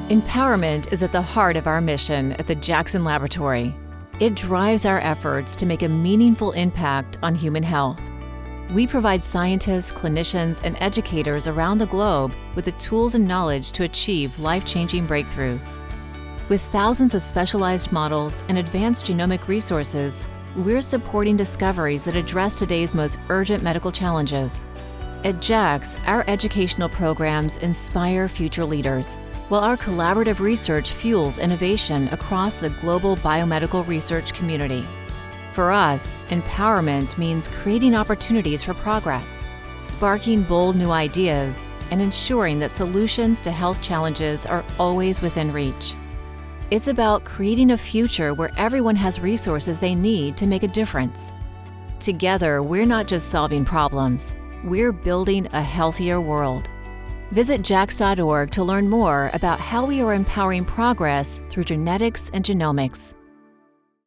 Empowerment is at the heart of our mission at the JAX Laboratory. It drives our efforts to make a meaningful impact on human health. We provide scientists, clinicians, and educators around the globe with the tools and knowledge to achieve life-changing breakthroughs. With thousands of specialized models and advanced genomic resources, we're supporting discoveries that address today's most urgent medical challenges. At JAX, our educational programs inspire future leaders, while our collaborative research fuels innovation across the global biomedical research community. For us, empowerment means creating opportunities for progress, sparking bold new ideas, and ensuring that solutions to health challenges are always within reach. It's about creating a future where everyone has resources they need to make a difference. Together, we're not just solving problems, we're building a healthier world. Visit jax.org to learn more about how we are empowering progress through genetics and genomics.